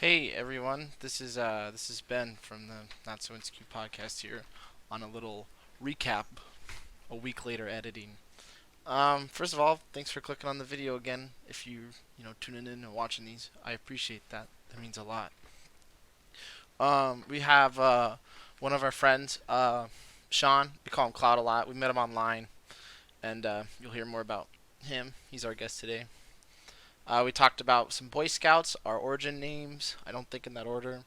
Hey everyone, this is Ben from the Not So InstaQ podcast here on a little recap a week later editing. First of all, thanks for clicking on the video again. If you tuning in and watching these, I appreciate that. That means a lot. We have one of our friends, Sean. We call him Cloud a lot. We met him online, and you'll hear more about him. He's our guest today. We talked about some Boy Scouts, our origin names. I don't think in that order.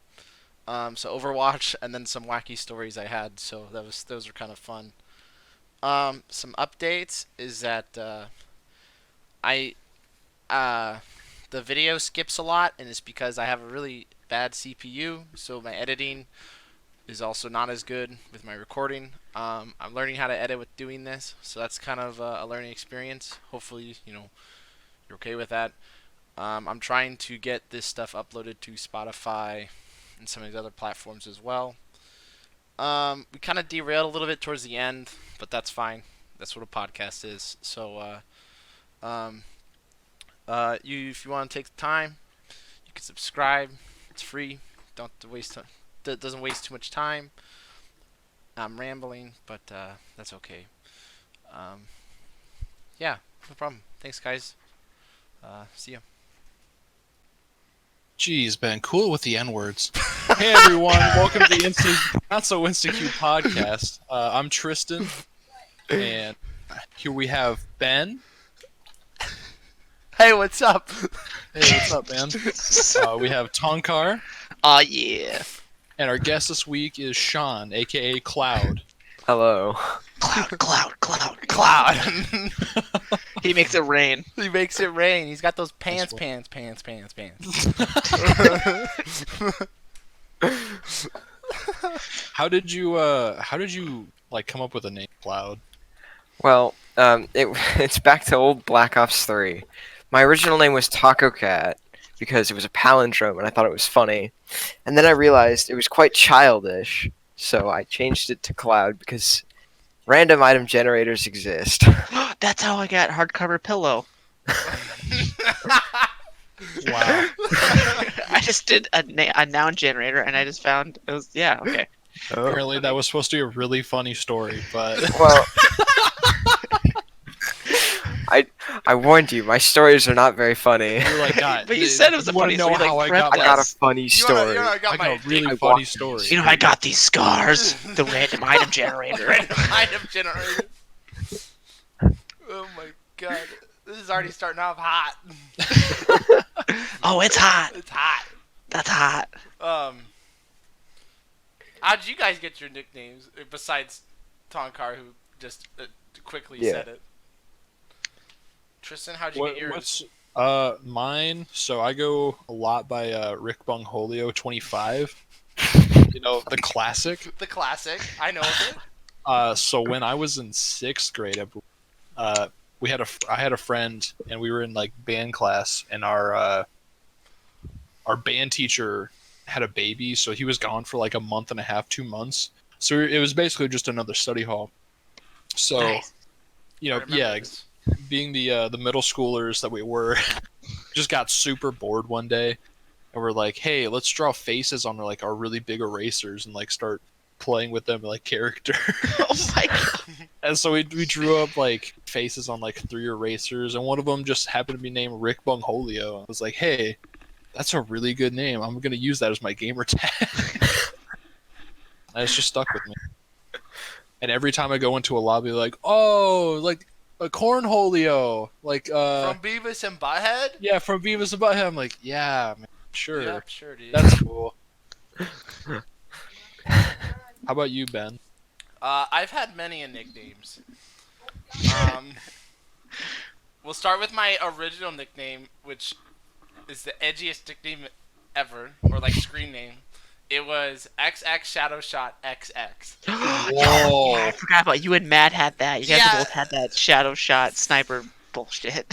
So Overwatch, and then some wacky stories I had. So those are kind of fun. Some updates is that I the video skips a lot, and it's because I have a really bad CPU. So my editing is also not as good with my recording. I'm learning how to edit with doing this, so that's kind of a learning experience. Hopefully, you're okay with that. I'm trying to get this stuff uploaded to Spotify and some of these other platforms as well. We kind of derailed a little bit towards the end, but that's fine. That's what a podcast is. So, if you want to take the time, you can subscribe. It's free. Don't have to waste. Doesn't waste too much time. I'm rambling, but that's okay. Um, yeah, no problem. Thanks, guys. See ya. Jeez, Ben, cool with the N words. Hey everyone, welcome to the Not So InstaQ podcast. I'm Tristan, and here we have Ben. Hey, what's up? Hey, what's up, Ben? We have Tonkar, Oh yeah. and our guest this week is Sean, aka Cloud. Hello. Cloud. He makes it rain. He makes it rain. He's got those pants. How did you like come up with the name Cloud? Well, it's back to old Black Ops 3. My original name was Taco Cat because it was a palindrome and I thought it was funny. And then I realized it was quite childish, so I changed it to Cloud because random item generators exist. That's how I got hardcover pillow. Wow. I just did a noun generator, and I just found it was okay. Apparently that was supposed to be a really funny story, but Well, I warned you, my stories are not very funny. you're like, God, But you said it was a you wanna funny know story, how like, I got prepped I got a us. funny story. I got a really I funny walked- story. You know, I got these scars. The random item generator. Random item generator. Oh my god. This is already starting off hot. Oh, it's hot. It's hot. That's hot. How'd you guys get your nicknames besides Tonkar, who just quickly Yeah. said it? Tristan, how'd you get yours? What's mine? So I go a lot by Rick Bungholio 25. You know, the classic. The classic. I know of it. So when I was in 6th grade, I had a friend, and we were in like band class, and our band teacher had a baby, so he was gone for like a month and a half, 2 months. So it was basically just another study hall. So, Nice. I remember yeah, this. being the middle schoolers that we were, just got super bored one day, and we're like, hey, let's draw faces on like our really big erasers and like start playing with them like character. Oh my god. And so we drew up like faces on like 3 erasers, and one of them just happened to be named Rick Bungholio. I was like, hey, that's a really good name. I'm gonna use that as my gamer tag. And it's just stuck with me. And every time I go into a lobby, like, oh, like a cornholio, like From Beavis and Butthead? yeah, from Beavis and Butthead. I'm like, yeah, man, sure, Yeah, sure, dude. that's cool. How about you, Ben? I've had many nicknames. We'll start with my original nickname, which is the edgiest nickname ever, or like screen name. It was XX Shadow Shot XX. Whoa. Yeah, I forgot about you and Matt had that. You guys Yeah. both had that shadow shot sniper bullshit.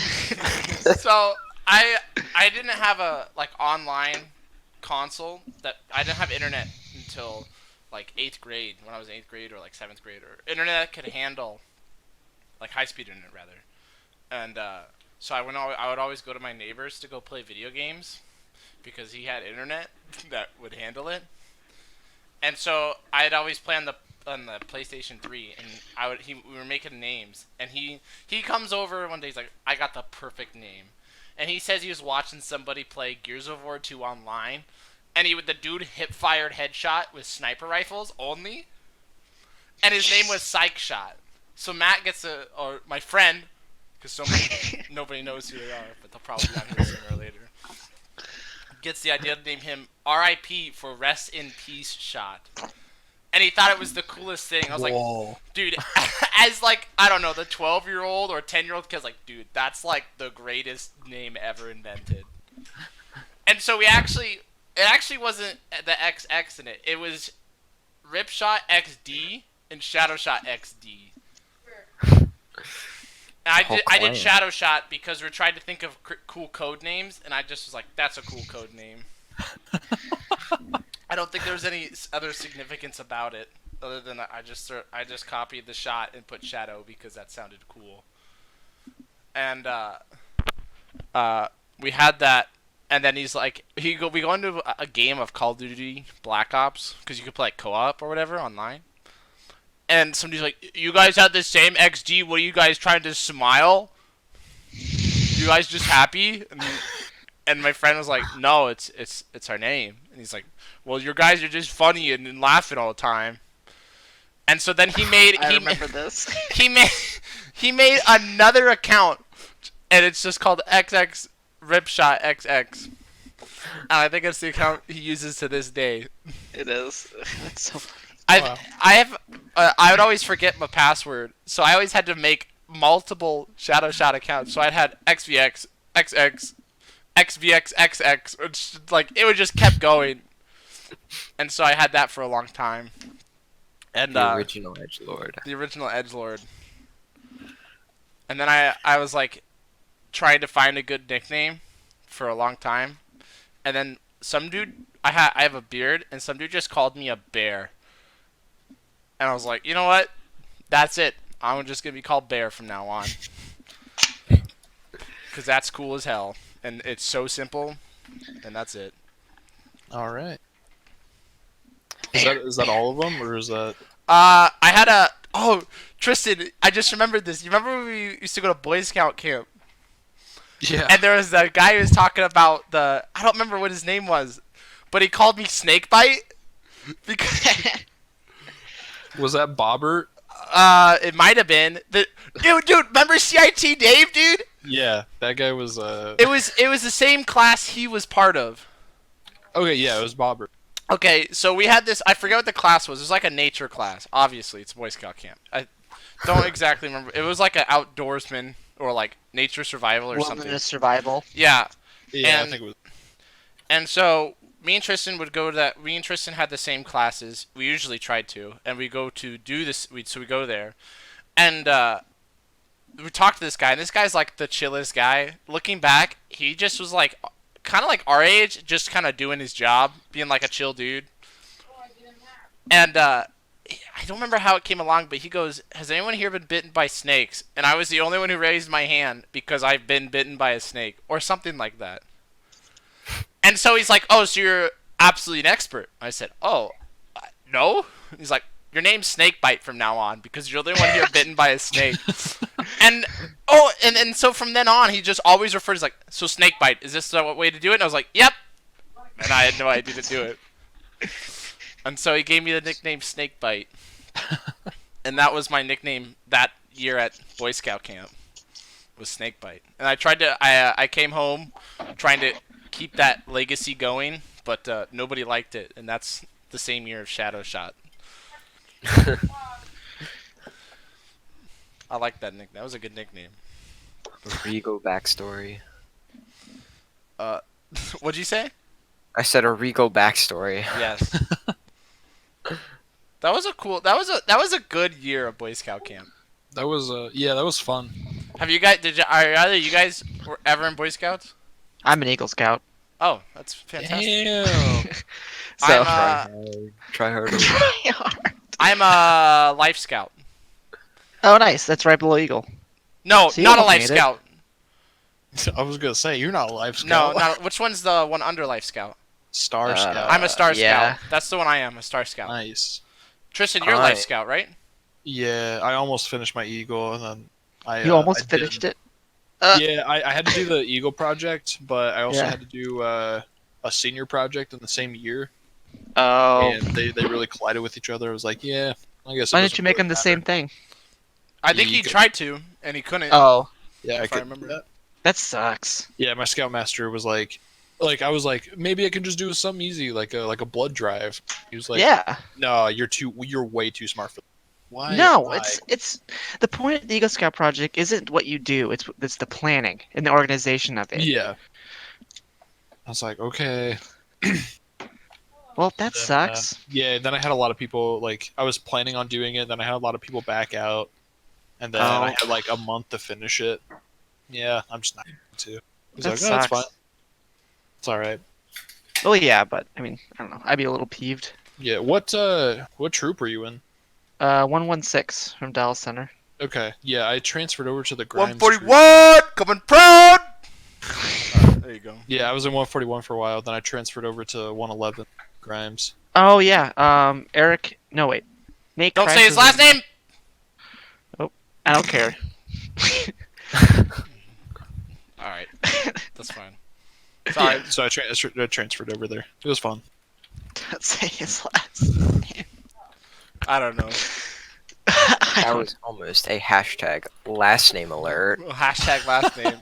So I didn't have a like online console that I didn't have internet until like 8th grade, when I was in 8th grade or like 7th grade, or internet that could handle like high speed internet rather. And so I would always go to my neighbors to go play video games. because he had internet that would handle it. And so I'd always play on the PlayStation 3, and we were making names, and he comes over one day. He's like, I got the perfect name, and he says he was watching somebody play Gears of War 2 online, and the dude hip fired headshot with sniper rifles only, and his name was Psych Shot. So Matt or my friend, because nobody knows who they are, but they'll probably not hear sooner or later, gets the idea to name him R.I.P. for Rest in Peace Shot. And he thought it was the coolest thing. I was like, dude, as like, I don't know, the 12-year-old or 10-year-old kid's like, dude, that's like the greatest name ever invented. And so it actually wasn't the XX in it. It was Ripshot XD and Shadowshot XD. And I did Shadow Shot because we're trying to think of cool code names, and I just was like, that's a cool code name. I don't think there was any other significance about it, other than I just copied the shot and put Shadow because that sounded cool. And we had that, and then he's like, we go into a game of Call of Duty Black Ops because you could play like, co-op or whatever online. And somebody's like, you guys had the same XD, what are you guys trying to smile? You guys just happy? And my friend was like, no, it's our name. And he's like, well, your guys are just funny and laughing all the time. And so then I remember this. He made another account, and it's just called XX Ripshot XX. And I think it's the account he uses to this day. It is. That's so funny. I would always forget my password, so I always had to make multiple Shadow Shot accounts. So I'd had XVX, XX, XVX, XX, which like it would just kept going, and so I had that for a long time. And The original edgelord. The original edgelord. And then I was like trying to find a good nickname for a long time, and then some dude I have a beard, and some dude just called me a bear. And I was like, you know what? That's it. I'm just going to be called Bear from now on. Because that's cool as hell. And it's so simple. And that's it. All right. Is that all of them, or is that? I had a... Oh, Tristan, I just remembered this. You remember when we used to go to Boy Scout camp? Yeah. And there was that guy who was talking about the... I don't remember what his name was. But he called me Snakebite. Because... Was that Bobbert? It might have been. Dude, remember CIT Dave, dude? Yeah, that guy was. It was the same class he was part of. Okay, yeah, it was Bobbert. Okay, so we had this. I forget what the class was. It was like a nature class. Obviously, it's Boy Scout camp. I don't exactly remember. It was like an outdoorsman or like nature survival or something. Wilderness survival. Yeah. Yeah, I think it was. And so me and Tristan would go to that. Me and Tristan had the same classes. We usually tried to, and we go to do this. So we go there, and we talked to this guy. And this guy's like the chillest guy. Looking back, he just was like, kind of like our age, just kind of doing his job, being like a chill dude. And I don't remember how it came along, but he goes, "Has anyone here been bitten by snakes?" And I was the only one who raised my hand because I've been bitten by a snake or something like that. And so he's like, "Oh, so you're absolutely an expert." I said, "Oh, no." He's like, "Your name's Snakebite from now on because you're the one here bitten by a snake." And so from then on, he just always refers like, "So Snakebite, is this the way to do it?" And I was like, "Yep." And I had no idea to do it. And so he gave me the nickname Snakebite. And that was my nickname that year at Boy Scout camp. Was Snakebite. And I came home trying to keep that legacy going, but nobody liked it, and that's the same year of Shadow Shot. I like that nickname. That was a good nickname. Regal backstory. What'd you say? I said a regal backstory. Yes. That was a good year of Boy Scout camp. That was that was fun. Are either you guys were ever in Boy Scouts? I'm an Eagle Scout. Oh, that's fantastic. Damn. So Try harder. try hard. I'm a Life Scout. Oh, nice. That's right below Eagle. No, So you not a almost Life made it. Scout. I was gonna say you're not a life No, scout. not which one's the one under Life Scout? Star Scout. I'm a Star yeah. Scout. That's the one I am, a Star Scout. Nice. Tristan, you're Life I Scout, right? Yeah, I almost finished my Eagle, and then You I almost finished didn't. it. Uh, Yeah, I had to do the Eagle project, but I also Yeah. had to do a senior project in the same year, Oh. and they really collided with each other. I was like, yeah, I guess. It Why didn't doesn't you make really them the matter. same thing? I think You he could- tried to, and he couldn't. Oh, Yeah, I if I could do remember. that. that sucks. Yeah, my scoutmaster was like I was like, maybe I can just do something easy, like a blood drive. He was like, Yeah. no, you're way too smart for that. Why? No, Why? it's the point of the Eagle Scout project isn't what you do. It's the planning and the organization of it. Yeah. I was like, okay. Well, that Then, sucks. yeah, then I had a lot of people like I was planning on doing it, then I had a lot of people back out, and then I Oh. had like a month to finish it. Yeah, I'm just not going to. He's That like, no, it's fine. sucks. It's all right. Well, yeah, but I mean, I don't know. I'd be a little peeved. Yeah, what troop were you in? 116 from Dallas Center. Okay, yeah, I transferred over to the Grimes 141 coming proud. There you go. Yeah, I was in 141 for a while. Then I transferred over to 111 Grimes. Oh yeah. Eric. No wait. Nate. Don't Kreis say his was last in- name. I don't care. All right, that's fine. Sorry. Yeah, so I transferred over there. It was fun. Don't say his last name. I don't know. I that don't- was almost a hashtag last name alert. Hashtag last name.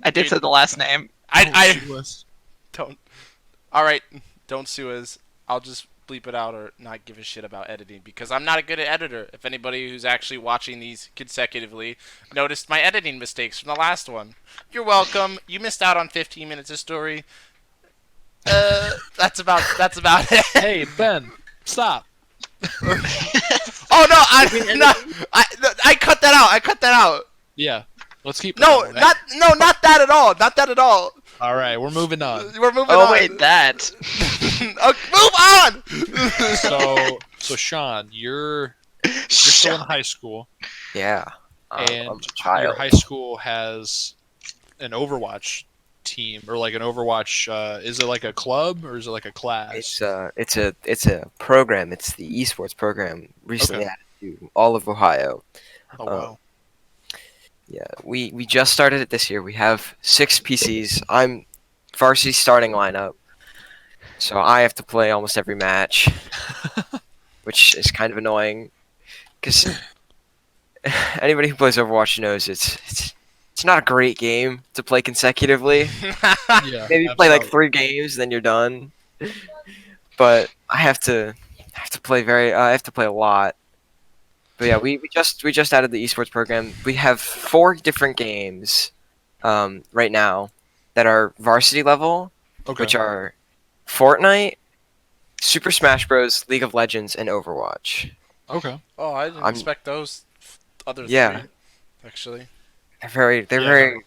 I did say the last name. I She was- don't. All right, don't sue us. I'll just bleep it out or not give a shit about editing because I'm not a good editor. If anybody who's actually watching these consecutively noticed my editing mistakes from the last one, you're welcome. You missed out on 15 minutes of story. That's about it. Hey Ben, stop. Oh no, I cut that out. I cut that out. Yeah, let's keep. No, going. not that at all. Not that at all. All right, we're moving on. We're moving Oh on. wait, that. Move on. So Sean, you're still in high school, Yeah. and I'm a your child. high school has an Overwatch team or like an Overwatch. Is it like a club or is it like a class? It's a program. It's the esports program recently Okay. added to all of Ohio. Oh wow. Yeah, we just started it this year. We have 6 PCs. I'm varsity starting lineup, so I have to play almost every match, which is kind of annoying. Because anybody who plays Overwatch knows it's not a great game to play consecutively. Yeah. Maybe play like absolutely. 3 games, then you're done. But I have to play I have to play a lot. But yeah, we just added the esports program. We have 4 different games right now that are varsity level, Okay. which are Fortnite, Super Smash Bros, League of Legends, and Overwatch. Okay. Oh, I didn't I'm- expect those other Yeah. 3. Actually, They're Yeah. very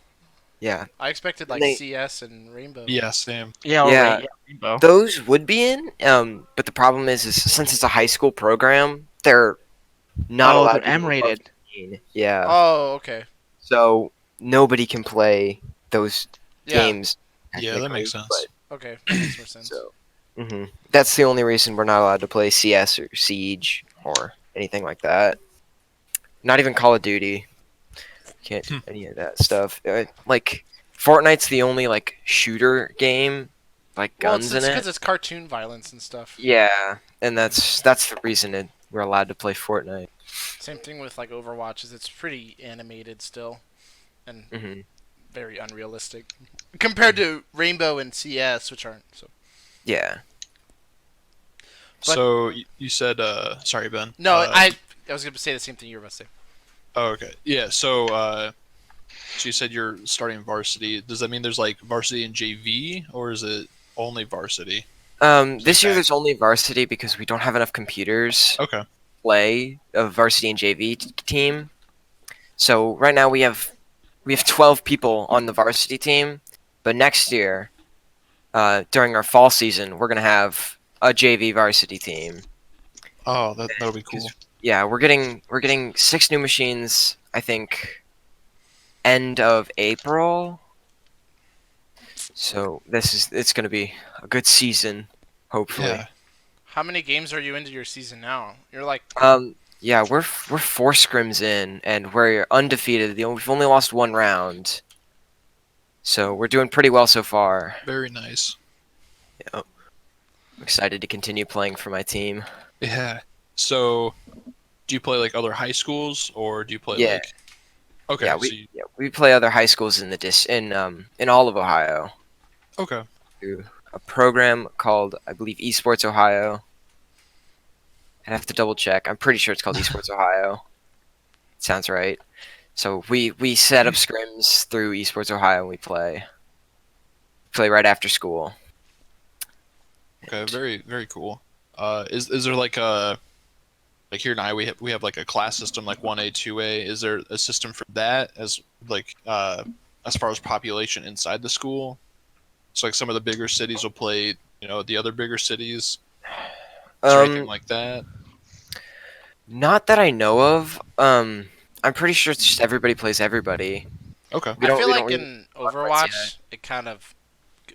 yeah. I expected like They- CS and Rainbow. Yeah. Same. Yeah. Yeah. Right, yeah. Rainbow. Those would be in, but the problem is since it's a high school program, they're not Oh, allowed they're to be above M-rated. 18. Yeah. Oh, okay. So nobody can play those Yeah. games. Yeah, that makes technically, sense. Okay, that makes more sense. So, that's the only reason we're not allowed to play CS or Siege or anything like that. Not even Call of Duty. Can't do any of that stuff. Like Fortnite's the only like shooter game, like Well, guns it's in because it. it's cartoon violence and stuff. Yeah, and that's the reason we're allowed to play Fortnite. Same thing with like Overwatch, is it's pretty animated still, and hmm very unrealistic compared to Rainbow and CS, which aren't. So Yeah. But- So you said, sorry Ben. no, Uh, I was gonna say the same thing you were about to say. Oh, okay. Yeah. So you said you're starting varsity. Does that mean there's like varsity and JV, or is it only varsity? This year Okay. there's only varsity because we don't have enough computers Okay. to play a varsity and JV team. So right now we have 12 people on the varsity team, but next year, during our fall season, we're gonna have a JV varsity team. Oh, that'll be cool. Yeah, we're getting 6 new machines. I think end of April, So it's gonna be a good season, hopefully. Yeah. How many games are you into your season now? You're like, Yeah, we're 4 scrims in, and we're undefeated. We've only lost 1 round, so we're doing pretty well so far. Very nice. I'm excited to continue playing for my team. Yeah. So, do you play like other high schools, or do you play Yeah. like? Okay. Yeah, So you, we play other high schools in all of Ohio. okay. Through a program called, I believe, Esports Ohio. I have to double check. I'm pretty sure it's called Esports Ohio. Sounds right. So we set up scrims through Esports Ohio and we play right after school. Okay. Very very cool. Is there like here in Iowa we have like a class system like 1A 2A. Is there a system for that as far as population inside the school? So like some of the bigger cities will play the other bigger cities. Is there anything like that? Not that I know of. I'm pretty sure it's just everybody plays everybody. Okay. We I don't feel we like don't really in talk about it yet. Overwatch,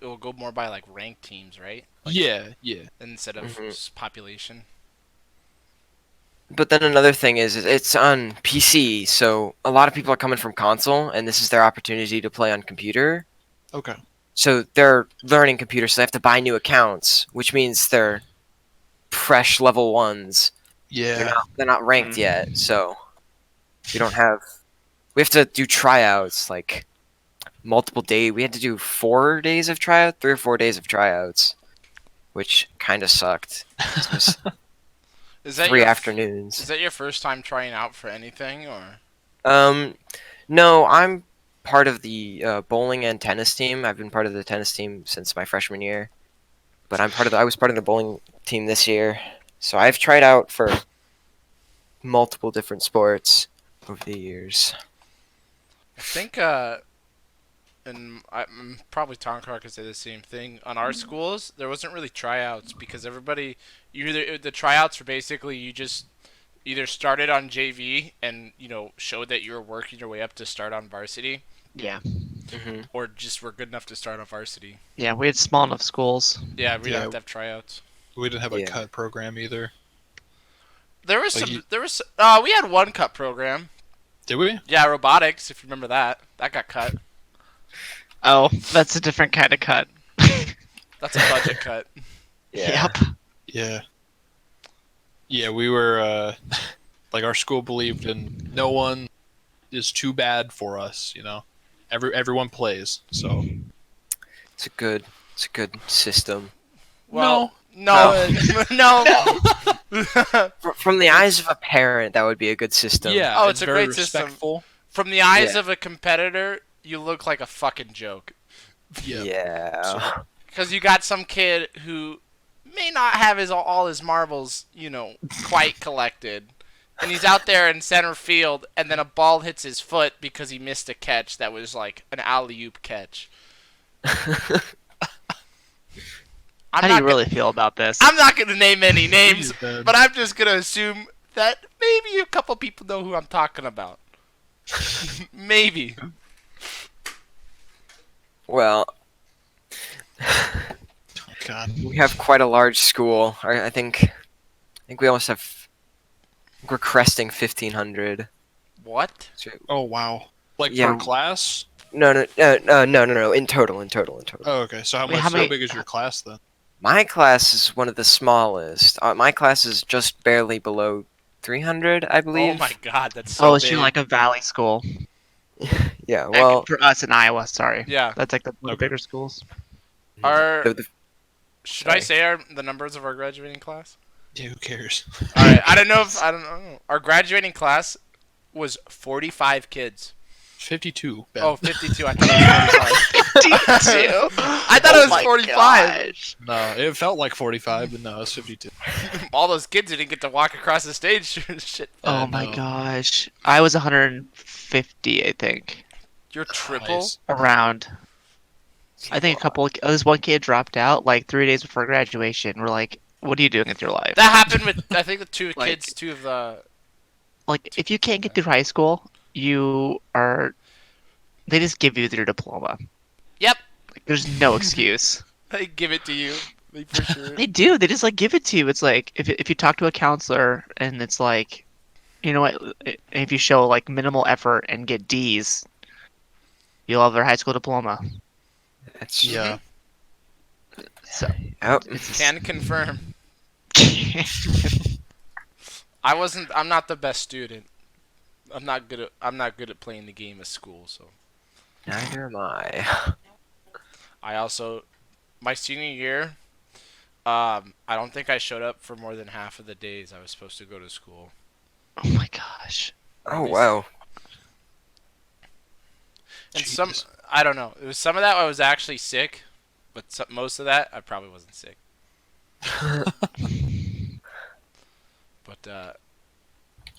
it will go more by like ranked teams, right? Like, Yeah. Yeah. instead of Mhm. just population. But then another thing is it's on PC, so a lot of people are coming from console, and this is their opportunity to play on computer. Okay. So they're learning computer, so they have to buy new accounts, which means they're fresh level ones. Yeah. They're not ranked Mm. yet, so we don't have. We have to do tryouts like multiple days. We had to do 4 days of tryout, 3 or 4 days of tryouts, which kind of sucked. It was Is that 3 your afternoons. Is that your first time trying out for anything, or? No, I'm part of the bowling and tennis team. I've been part of the tennis team since my freshman year, but I was part of the bowling team this year. So I've tried out for multiple different sports over the years. I think and I'm probably Tom Carr could say the same thing. On our schools, there wasn't really tryouts because everybody, the tryouts were basically you just either started on JV and showed that you were working your way up to start on varsity, Yeah. hmm or just were good enough to start on varsity. Yeah, we had small enough schools. Yeah, we didn't Yeah. have to have tryouts. We didn't have a Yeah. cut program either. There was Like some. you- There was. We had one cut program. Did we? Yeah, robotics. If you remember that, that got cut. Oh, that's a different kind of cut. That's a budget cut. Yeah. Yep. Yeah. Yeah, we were like our school believed in no one is too bad for us. Everyone plays. So It's a good system. Well, no, no. From the eyes of a parent, that would be a good system. yeah, Oh, it's a very great system. respectful. From the eyes Yeah. of a competitor, you look like a fucking joke. Yeah. Yeah. So- Because you got some kid who may not have all his marbles, quite collected. And he's out there in center field, and then a ball hits his foot because he missed a catch that was like an alley-oop catch. How do you really feel about this? I'm not going to name any names, Jeez, man. but I'm just going to assume that maybe a couple people know who I'm talking about. Maybe. Well, God. we have quite a large school. I think we almost have. We're cresting 1,500. What? Oh wow. Like Yeah. per class? No. In total. Oh, okay. So Wait, how how many- big is your class then? My class is one of the smallest. My class is just barely below 300, I Oh beleave. my god, that's so Oh, is she big. like a valley school? Yeah. Well, For us in Iowa, sorry. Yeah. That's like the Okay. bigger schools. Should I say the numbers of our graduating class? Yeah, who cares? Alright, I don't know. Our graduating class was 45 kids. 52. Ben. Oh, 52. I thought it was 45. I thought it was 45. Gosh. No, it felt like 45, but no, it's 52. All those kids didn't get to walk across the stage. Shit. Oh my no. gosh. I was 150, I think. You're triple? Nice. Around. I think this one kid dropped out like 3 days before graduation. We're like, what are you doing with your life? That happened with, I think, the two Like- kids, two of the... Like, if you can't get through high school, they just give you your diploma. Yep. Like, there's no excuse. They give it to you, like, for sure. They do. They just like give it to you. It's like if you talk to a counselor and it's like, you know what, if you show like minimal effort and get D's, you'll have their high school diploma. That's Yeah. So Oh, it's Can confirm. I'm not the best student. I'm not good at playing the game at school, so neither am I. I also my senior year, I don't think I showed up for more than half of the days I was supposed to go to school. oh my gosh. Oh wow. And Jeez. I don't know. It was some of that I was actually sick, but most of that I probably wasn't sick. But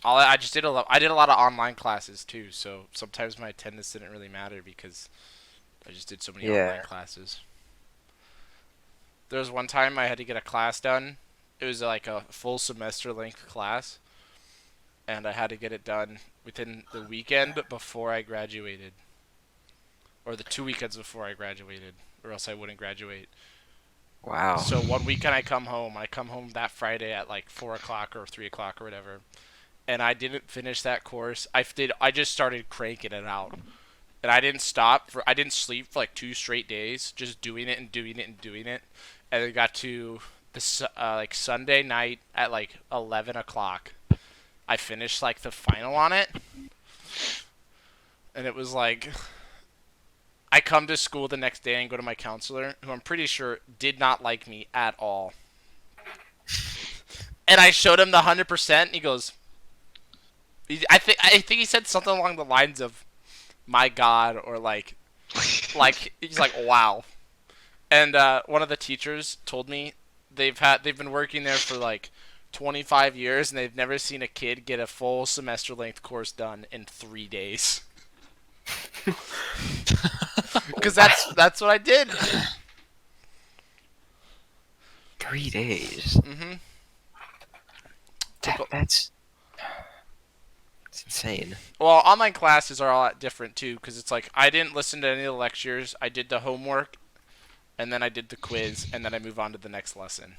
I just did I did a lot of online classes too, so sometimes my attendance didn't really matter because I just did so many Yeah. online classes. There was one time I had to get a class done. It was like a full semester length class, and I had to get it done within the weekend before I graduated, or the 2 weekends before I graduated, or else I wouldn't graduate. Wow. So one weekend I come home. I come home that Friday at like 4 o'clock or 3 o'clock or whatever, and I didn't finish that course. I just started cranking it out, and I didn't stop I didn't sleep for like 2 straight days, just doing it and doing it and doing it, and it got to this like Sunday night at like 11 o'clock. I finished like the final on it, and it was like I come to school the next day and go to my counselor, who I'm pretty sure did not like me at all. And I showed him the 100%. And he goes, I think he said something along the lines of, "My God," or like he's like, "Wow." And one of the teachers told me they've been working there for like 25 years and they've never seen a kid get a full semester length course done in 3 days. Because that's what I did. 3 days. hmm That's insane. Well, online classes are a lot different too, because it's like I didn't listen to any of the lectures. I did the homework, and then I did the quiz, and then I move on to the next lesson.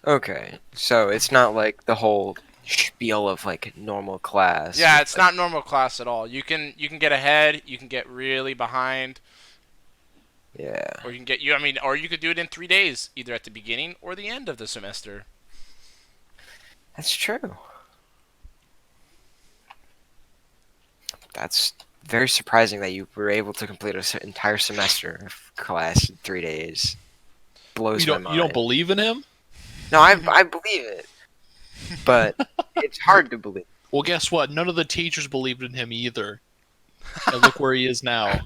Okay, so it's not like the whole spiel of like normal class. Yeah, it's not normal class at all. You can get ahead, you can get really behind, Yeah. or you can get or you could do it in 3 days, either at the beginning or the end of the semester. That's true. That's very surprising that you were able to complete an entire semester of class in 3 days. Blows my mind. You don't believe in him? No, I believe it, but it's hard to believe. Well, guess what? None of the teachers believed in him either. And look where he is now.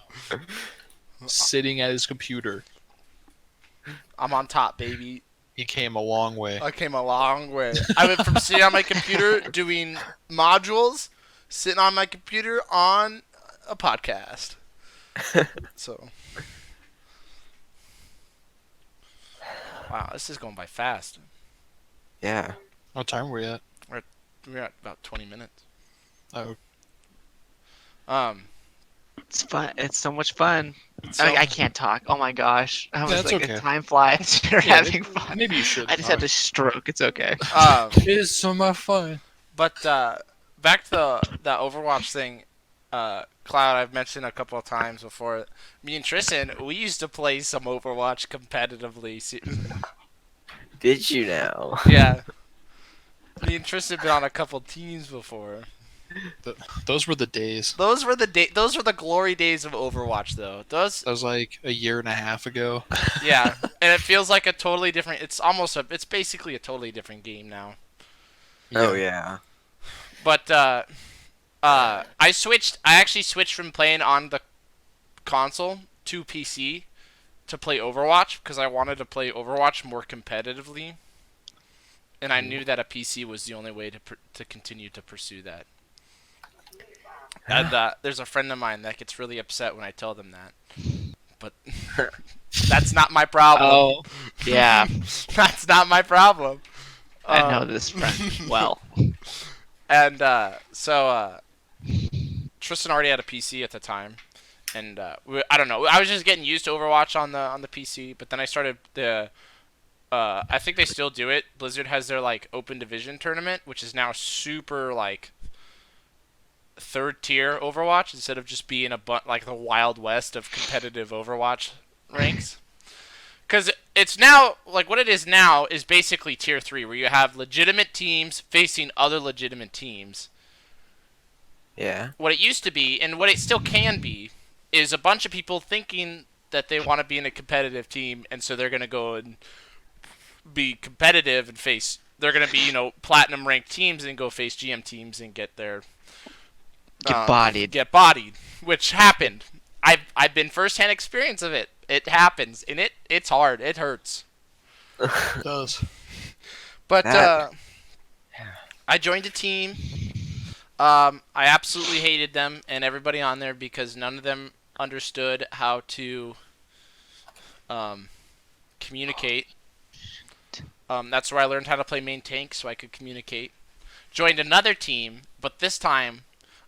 Sitting at his computer. I'm on top, baby. He came a long way. I came a long way. I went from sitting on my computer doing modules, sitting on my computer on a podcast. So, wow, this is going by fast. Yeah. What time were you at? We're at about 20 minutes. Oh, It's fun. It's so much fun. So, I can't talk. Oh my gosh. I was That's like, okay. time flies. You're Yeah, having fun. maybe you should. I just had a stroke. It's okay. It is so much fun. but back to the Overwatch thing, Cloud, I've mentioned a couple of times before. Me and Tristan, we used to play some Overwatch competitively. Did you now? Yeah. Me and Tristan been on a couple teams before. Those were the days. Those were the glory days of Overwatch, though. That was like a year and a half ago. Yeah, and it feels like a totally different. It's basically a totally different game now. Oh yeah. But I actually switched from playing on the console to PC to play Overwatch because I wanted to play Overwatch more competitively, and I knew that a PC was the only way to continue to pursue that. And there's a friend of mine that gets really upset when I tell them that, but that's not my problem. Oh, yeah. That's not my problem. I know this friend well. And so Tristan already had a PC at the time, and I don't know. I was just getting used to Overwatch on the PC, but then I started the. I think they still do it. Blizzard has their like open division tournament, which is now super like third tier Overwatch instead of just being like the Wild West of competitive Overwatch ranks. Because it's now like what it is now is basically tier 3, where you have legitimate teams facing other legitimate teams. Yeah. What it used to be, and what it still can be, is a bunch of people thinking that they want to be in a competitive team, and so they're gonna go and be competitive and face. They're gonna be platinum ranked teams and go face GM teams and get their Get bodied. Get bodied, which happened. I've been firsthand experience of it. It happens, and it's hard. It hurts. It does. But That- I joined a team. I absolutely hated them and everybody on there because none of them understood how to communicate. That's where I learned how to play main tank so I could communicate. Joined another team, but this time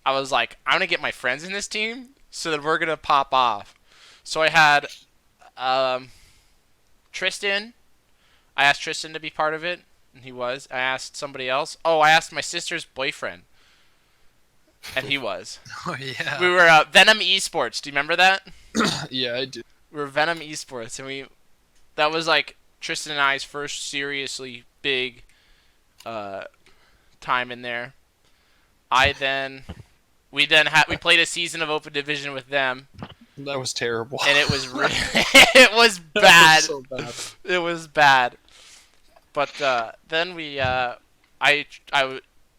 I was like, I'm gonna get my friends in this team so that we're gonna pop off. So I had Tristan. I asked Tristan to be part of it, and he was. I asked somebody else. Oh, I asked my sister's boyfriend, and he was. Oh yeah. We were Venom Esports. Do you remember that? Yeah, I do. We were Venom Esports, and that was like Tristan and I's first seriously big time in there. We played a season of Open Division with them, That was terrible. and it was it was bad. So bad. It was bad. But then I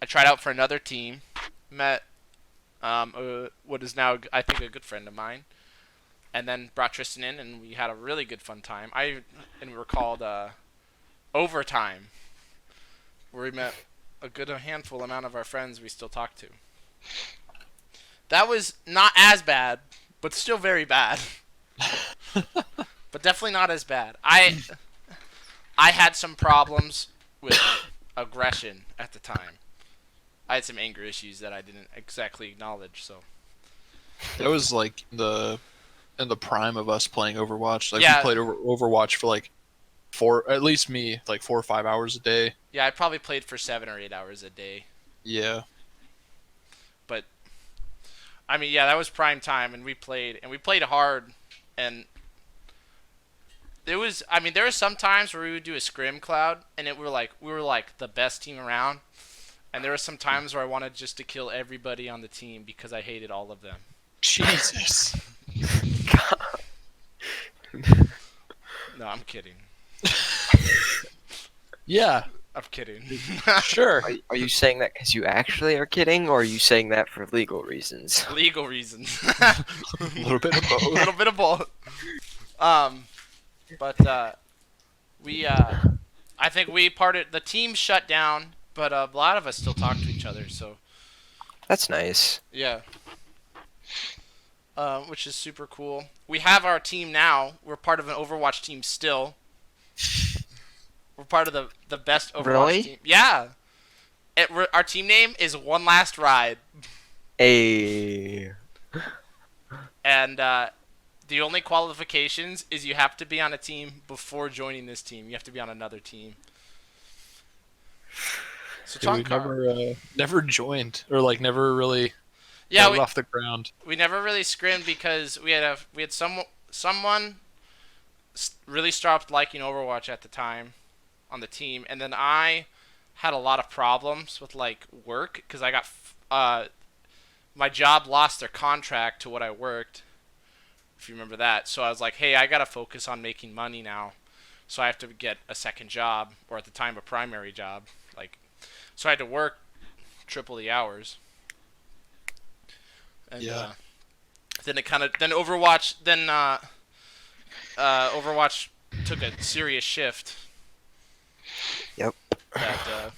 tried out for another team, met what is now I think a good friend of mine, and then brought Tristan in, and we had a really good fun time. And we were called Overtime, where we met a good handful amount of our friends we still talk to. That was not as bad, but still very bad. But definitely not as bad. I had some problems with aggression at the time. I had some anger issues that I didn't exactly acknowledge. So That was like in the prime of us playing Overwatch. Like Yeah. we played Overwatch for like at least me, like 4 or 5 hours a day. yeah, I probably played for 7 or 8 hours a day. Yeah. But I mean, yeah, that was prime time, and we played hard, and it was. I mean, there were some times where we would do a scrim cloud, and we were like the best team around, and there were some times where I wanted just to kill everybody on the team because I hated all of them. Jesus. No, I'm kidding. Yeah. I'm kidding. Sure. Are you saying that because you actually are kidding, or are you saying that for legal reasons? Legal reasons. A little bit of A both. little bit of both. But I think the team shut down, but a lot of us still talk to each other. So That's nice. yeah, which is super cool. We have our team now. We're part of an Overwatch team still. We're part of the best Overwatch Really? team. Yeah. Our team name is One Last Ride, A. and the only qualifications is you have to be on a team before joining this team. You have to be on another team. So Yeah, we never joined or like never really got it off the ground. we never really scrimmed because we had someone really stopped liking Overwatch at the time on the team, and then I had a lot of problems with like work because I got my job lost their contract to what I worked, if you remember that. So I was like, hey, I gotta focus on making money now, so I have to get a second job, or at the time a primary job. Like, so I had to work triple the hours. And, Yeah. then Overwatch Overwatch took a serious shift. Yep. That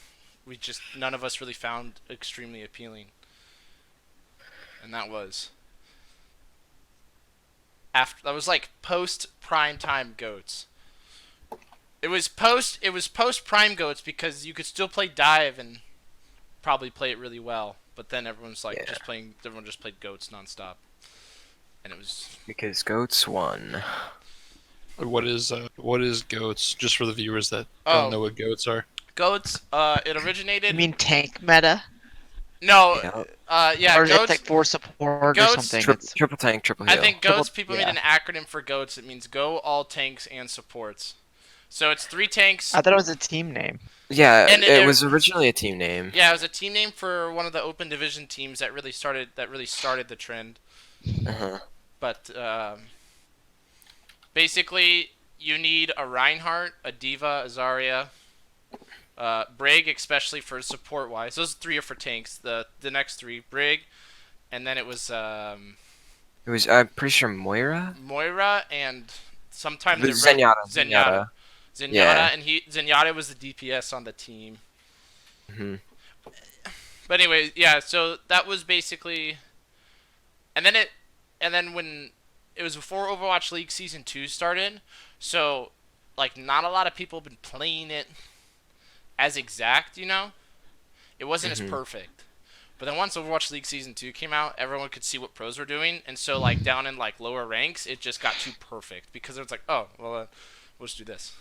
none of us really found extremely appealing. And that was like post prime time goats. It was post prime goats because you could still play dive and probably play it really well, but then everyone just played goats nonstop. and it was Because goats won. What is goats? Just for the viewers that don't oh know what goats are. goats. It You originated. mean tank meta? No, Yeah. yeah, Or it's goats. like for support or Goats. something. It's Triple tank, triple I heal. think triple. goats. People made Yeah. an acronym for goats. It means go all tanks and supports. So it's 3 tanks, I thought it was a team name. Yeah, and it was originally a team name. yeah, it was a team name for one of the open division teams that really started the trend. Uh-huh. But basically, you need a Reinhardt, a Diva, a Zarya, Brig, especially for support wise. Those 3 are for tanks. The next 3, Brig, and then it was It was, I'm pretty sure, Moira? Moira, and sometimes It it was Zenyatta. Zenyatta. Yeah. And Zenyatta was the DPS on the team. Hmm. But anyway, yeah. So that was basically, and then when it was before Overwatch League Season 2 started, so like not a lot of people have been playing it as exact, It wasn't as perfect. But then once Overwatch League Season 2 came out, everyone could see what pros were doing, and so like down in like lower ranks, it just got too perfect because it was like, oh, well, we'll just do this.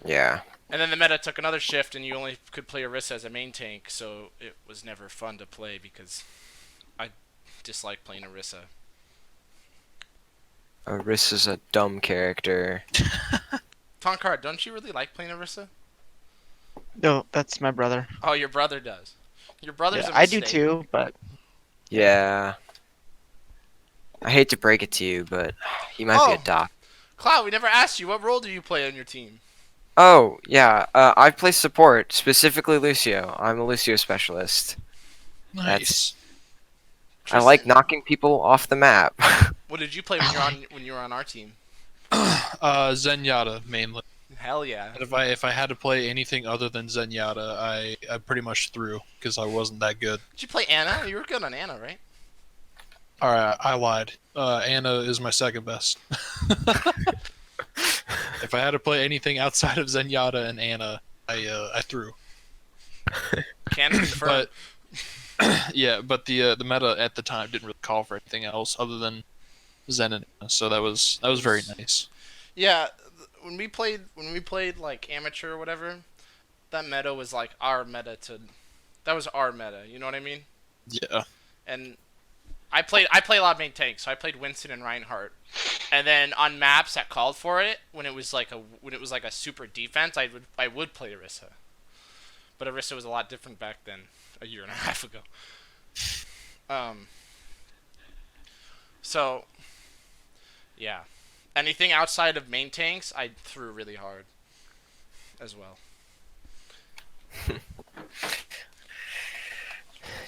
Yeah. And then the meta took another shift, and you only could play Orisa as a main tank, so it was never fun to play because I dislike playing Orisa. Orisa's a dumb character. Tonkar, don't you really like playing Orisa? No, that's my brother. Oh, your brother does. Your brother's Yeah, a I do mistake. too, but Yeah. I hate to break it to you, but he might be a Oh. doc. Cloud, we never asked you, what role do you play on your team? Oh, yeah. I play support, specifically Lucio. I'm a Lucio specialist. Nice. I like knocking people off the map. What did you play when you were on our team? Zenyatta mainly. Hell yeah. And if I had to play anything other than Zenyatta, I pretty much threw because I wasn't that good. Did you play Anna? You were good on Anna, right? All right, I lied. Anna is my second best. If I had to play anything outside of Zenyatta and Anna, I threw. Can confirm. But yeah, but the meta at the time didn't really call for anything else other than Zen and Anna, so that was very nice. Yeah, when we played like amateur or whatever, that meta was like our meta that was our meta, you know what I mean? Yeah. And I play a lot of main tanks, so I played Winston and Reinhardt. And then on maps that called for it, when it was like a super defense, I would play Orisa. But Orisa was a lot different back then, a year and a half ago. So yeah. Anything outside of main tanks, I threw really hard as well.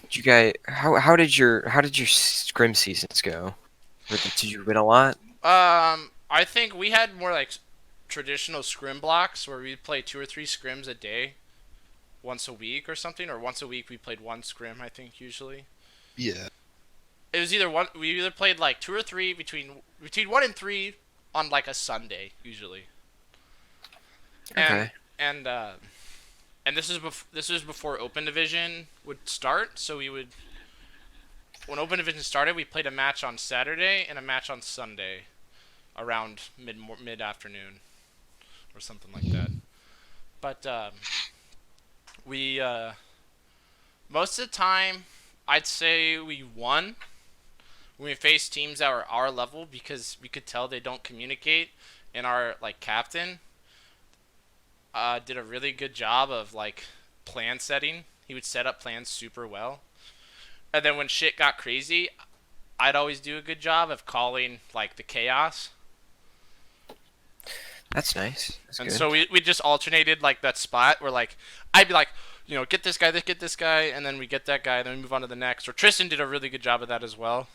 Did you guys? How did your scrim seasons go? Did you win a lot? I think we had more like traditional scrim blocks where we'd play 2 or 3 scrims a day, once a week or something, or once a week we played 1 scrim. I think usually. Yeah. It was either one. We either played like 2 or 3 between 1 and 3 on like a Sunday usually. Okay. And this was before Open Division would start. So when Open Division started, we played a match on Saturday and a match on Sunday, around mid afternoon, or something like that. But we most of the time, I'd say we won when we faced teams that were our level because we could tell they don't communicate, and our like captain did a really good job of like plan setting. He would set up plans super well. And then when shit got crazy, I'd always do a good job of calling like the chaos. That's nice. That's And good. so we just alternated like that spot where like I'd be like, get this guy, and then we get that guy, and then we move on to the next. Or Tristan did a really good job of that as well,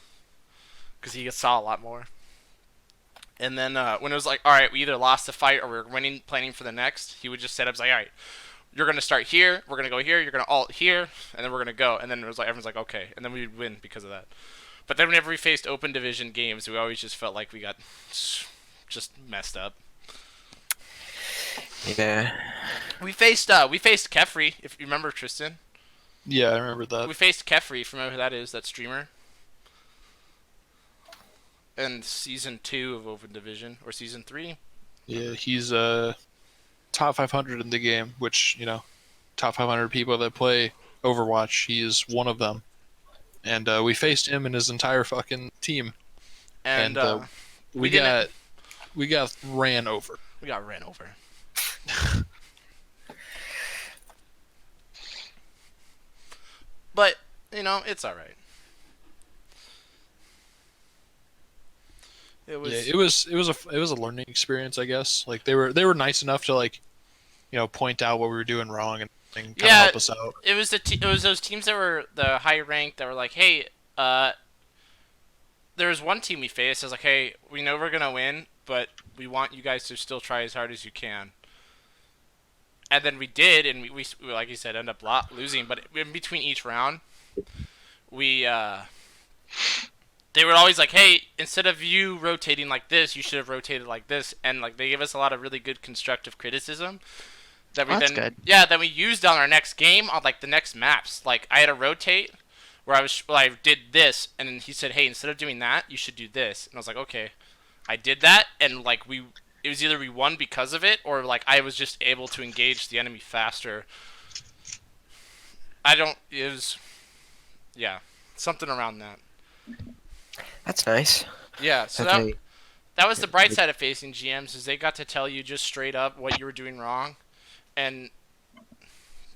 because he saw a lot more. And then when it was like, all right, we either lost the fight or we're winning, planning for the next, he would just set up like, all right, you're gonna start here, we're gonna go here, you're gonna alt here, and then we're gonna go. And then it was like everyone's like, okay, and then we'd win because of that. But then whenever we faced Open Division games, we always just felt like we got just messed up. Yeah. We faced Kefri, if you remember, Tristan. Yeah, I remember that. We faced Kefri, if you remember who that is, that streamer. in season 2 of Open Division or season 3. Yeah, he's top 500 in the game, which top 500 people that play Overwatch. He is one of them, and we faced him and his entire fucking team, And and we we didn't. got we got ran over. We got ran over. But it's all right. It was. Yeah, it was a learning experience, I guess. Like they were nice enough to point out what we were doing wrong and kind of Yeah, help us out. it was it was those teams that were the high ranked that were like, hey, there was one team we faced. I was like, hey, we know we're gonna win, but we want you guys to still try as hard as you can. And then we did, and we like you said, end up losing. But in between each round, we they were always like, hey, instead of you rotating like this, you should have rotated like this. And like they gave us a lot of really good constructive criticism that we Oh, that's then good. that we used on our next game on like the next maps. Like I had a rotate where I did this, and then he said, hey, instead of doing that, you should do this. And I was like, okay. I did that, and like it was either we won because of it, or like I was just able to engage the enemy faster. It was, yeah, something around that. That's nice. Yeah, so Okay. that was the bright side of facing GMs, is they got to tell you just straight up what you were doing wrong, and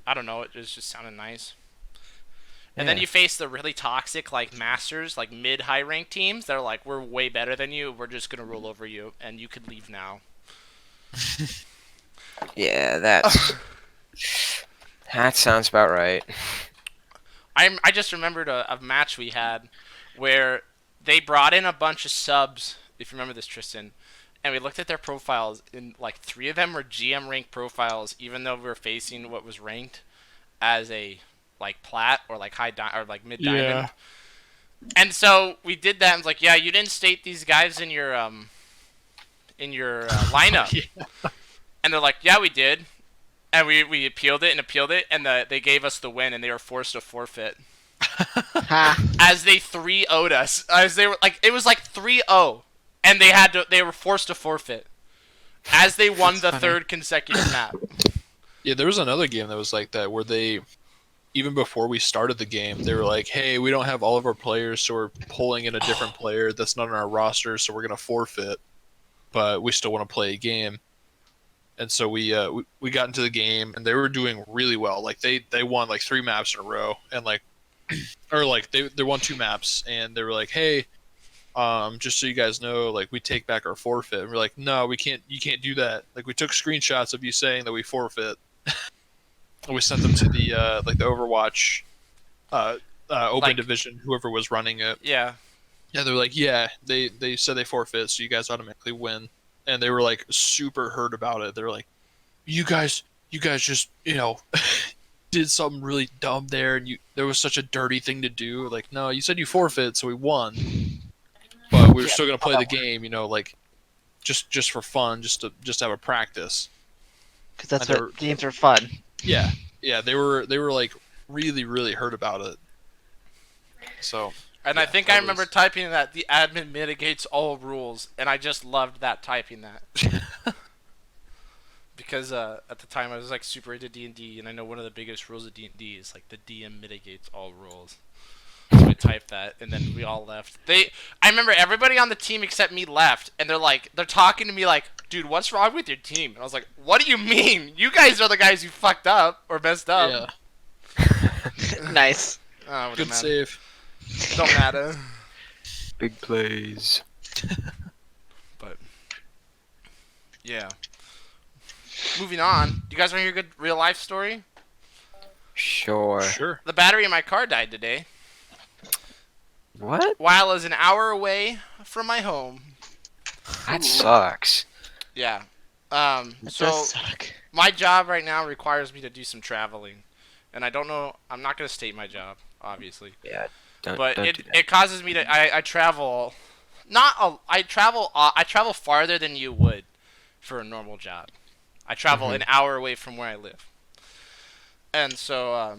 I don't know, it just sounded nice. And then Yeah. you face the really toxic, like, masters, like, mid-high rank teams that are like, we're way better than you, we're just gonna roll over you, and you could leave now. Yeah, that sounds about right. I just remembered a match we had where they brought in a bunch of subs, if you remember this, Tristan, and we looked at their profiles, and, like, 3 of them were GM rank profiles, even though we were facing what was ranked as a like plat or like or like mid diamond. Yeah. And so we did that and was like, yeah, you didn't state these guys in your lineup. Yeah. And they're like, yeah, we did. And we appealed it, and they gave us the win, and they were forced to forfeit Ha. as they 3-0'd us. As they were like, it was like 3-0, and they were forced to forfeit as they won That's the funny. third consecutive map. Yeah, there was another game that was like that where they, even before we started the game, they were like, "Hey, we don't have all of our players, so we're pulling in a different player that's not on our roster, so we're gonna forfeit, but we still want to play a game." And so we got into the game, and they were doing really well. Like they won like 3 maps in a row, and like, or like they won 2 maps, and they were like, "Hey, just so you guys know, like we take back our forfeit." And we're like, "No, we can't. You can't do that. Like we took screenshots of you saying that we forfeit." And we sent them to the the Overwatch Open Like- Division, whoever was running it. Yeah. Yeah, they're like, yeah, they said they forfeit, so you guys automatically win. And they were like super hurt about it. They're like, you guys just did something really dumb there, and there was such a dirty thing to do. Like, no, you said you forfeit, so we won, but we were still gonna play the game, like just for fun, just to have a practice. Because that's And they what were- games are fun. Yeah, they were like really really hurt about it. So And yeah, I think that I remember was- typing that the admin mitigates all rules, and I just loved that typing that. Because at the time I was like super into D&D, and I know one of the biggest rules of D&D is like the DM mitigates all rules. So I typed that, and then we all left. I remember everybody on the team except me left, and they're talking to me like, "Dude, what's wrong with your team?" And I was like, "What do you mean? You guys are the guys who fucked up or messed up." yeah, Nice. Oh, good save. Don't matter. Big plays. But yeah. Moving on. Do you guys want to hear a good real life story? Sure. Sure. The battery in my car died today What? while I was an hour away from my home. That sucks. Yeah. That So does suck. my job right now requires me to do some traveling, and I don't know. I'm not gonna state my job, obviously, Yeah. Don't. but don't it do that. it causes me to. I travel. I travel farther than you would for a normal job. I travel an hour away from where I live, and so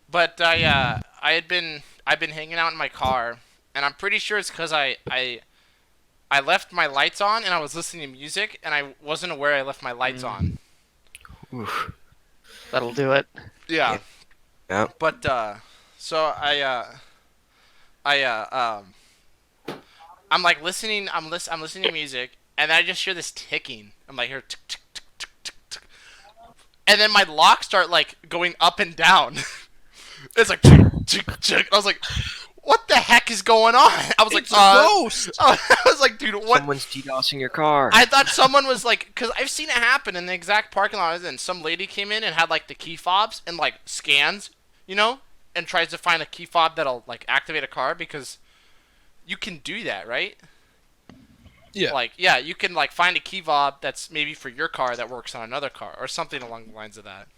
but I've been hanging out in my car, and I'm pretty sure it's because I left my lights on and I was listening to music and I wasn't aware I left my lights on. Oof. That'll do it. Yeah. Yep. But so I'm like listening. I'm listening to music, and I just hear this ticking. I'm like, here, tick, tick, tick, tick, tick, tick. And then my locks start like going up and down. It's like, tick, tick, tick. I was like, what the heck is going on? I was like, It's a ghost. I was like, dude, what? Someone's DDoSing your car. I thought someone was like, because I've seen it happen in the exact parking lot I was in. Some lady came in and had like the key fobs and like scans, you know, and tries to find a key fob that'll like activate a car because you can do that, right? Yeah. Like, yeah, you can like find a key fob that's maybe for your car that works on another car or something along the lines of that.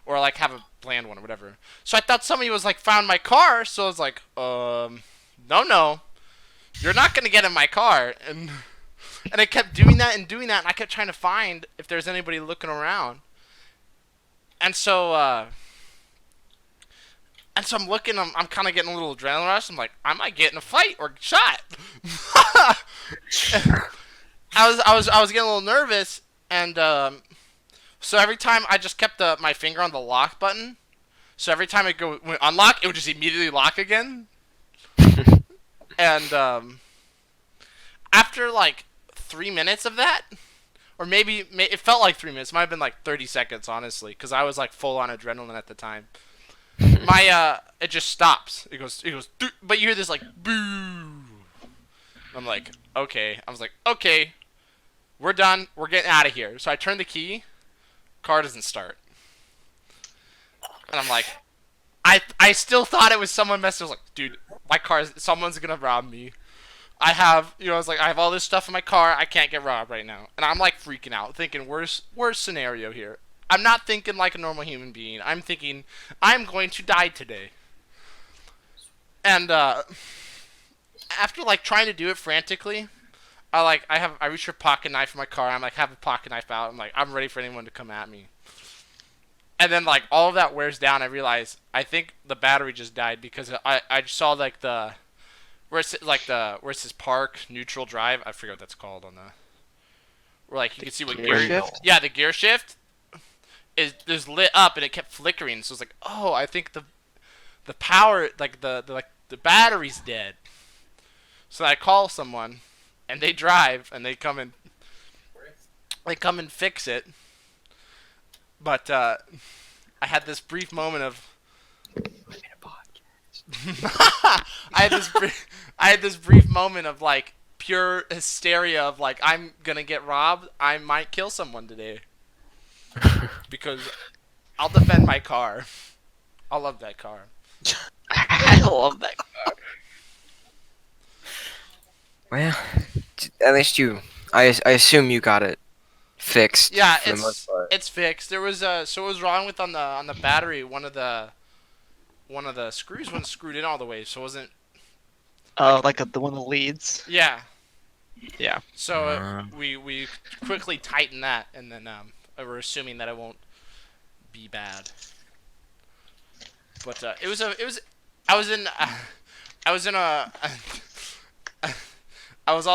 Or like have a bland one or whatever. So I thought somebody was like found my car, so I was like, no, you're not gonna get in my car, and I kept doing that, and I kept trying to find if there's anybody looking around, and so I'm looking, I'm kind of getting a little adrenaline rush. I'm like, I might get in a fight or shot. I was getting a little nervous, and so every time I just kept my finger on the lock button. So every time it went unlock, it would just immediately lock again. And after like 3 minutes of that, or maybe it felt like 3 minutes. It might have been like 30 seconds, honestly, because I was like full on adrenaline at the time. It just stops. It goes, but you hear this like boo. I'm like, okay. I was like, okay, we're done. We're getting out of here. So I turn the key. Car doesn't start. And I'm like, I still thought it was someone messing. I was like, dude, my car, someone's gonna rob me. I have, I was like, I have all this stuff in my car. I can't get robbed right now. And I'm like freaking out, thinking worst scenario here. I'm not thinking like a normal human being. I'm thinking I'm going to die today. And after like trying to do it frantically, I reach for a pocket knife in my car. I'm like, have a pocket knife out. I'm like, I'm ready for anyone to come at me. And then like all of that wears down. I realize I think the battery just died because I saw like where it says park neutral drive. I forget what that's called on the. Where like you can see what gear gear. shift? Yeah, the gear shift is lit up and it kept flickering. So it's like, oh, I think the power like the battery's dead. So I call someone, and they drive and they come and fix it. But I had this brief moment of. I had this brief moment of like pure hysteria of like I'm gonna get robbed. I might kill someone today because I'll defend my car. I love that car. I love that. Well, at least I assume you got it fixed. Yeah, for the most part. it's fixed. There was so it was wrong with on the battery. One of the screws wasn't screwed in all the way, so it wasn't. Oh, like the one that leads. Yeah. Yeah. So we quickly tightened that, and then we're assuming that it won't be bad. But I was in a I was in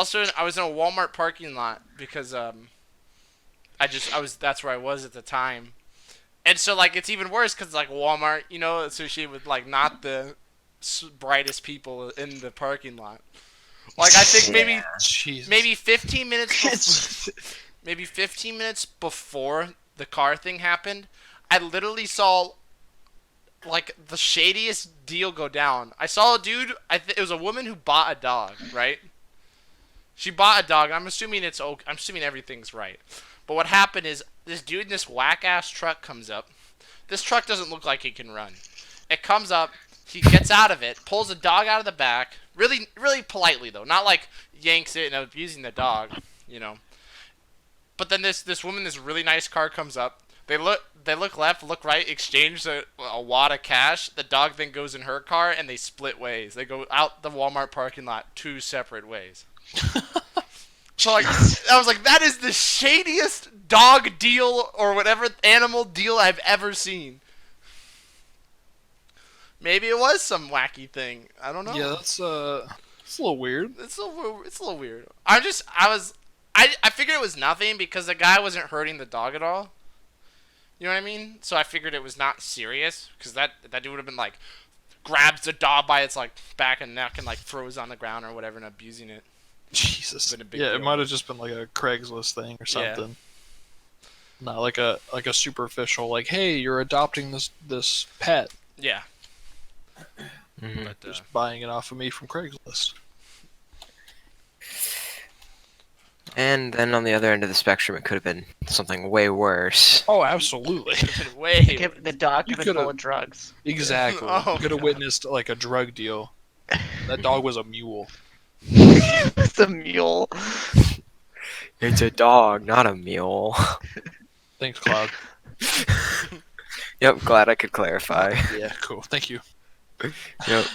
a Walmart parking lot because that's where I was at the time. And so like it's even worse cuz like Walmart, associated with like not the brightest people in the parking lot. Like I think Jesus. maybe 15 minutes maybe 15 minutes before the car thing happened, I literally saw like the shadiest deal go down. I saw a dude, it was a woman who bought a dog, right? She bought a dog. I'm assuming I'm assuming everything's right. But what happened is this dude in this whack ass truck comes up. This truck doesn't look like it can run. It comes up, he gets out of it, pulls the dog out of the back, really really politely though, not like yanks it and abusing the dog, But then this woman, this really nice car comes up. They look left, look right, exchange a wad of cash. The dog then goes in her car and they split ways. They go out the Walmart parking lot 2 separate ways. So like I was like, that is the shadiest dog deal or whatever animal deal I've ever seen. Maybe it was some wacky thing. I don't know. Yeah, it's a little weird. It's a little weird. I figured it was nothing because the guy wasn't hurting the dog at all. You know what I mean? So I figured it was not serious because that dude would have been like grabs the dog by its like back and neck and like throws on the ground or whatever and abusing it. Jesus. Been a big Yeah, it deal. might have just been like a Craigslist thing or Yeah. something. Not like a superficial like, hey, you're adopting this pet. Yeah. Mhm. But Just buying it off of me from Craigslist. And then on the other end of the spectrum, it could have been something way worse. Oh, absolutely. way. The dog You could have been full could've- of drugs. Exactly. Oh, You could have God. witnessed like a drug deal. That dog was a mule. It's a mule. It's a dog, not a mule. Thanks, Cloud. Yep, glad I could clarify. Yeah, cool. Thank you. Yep.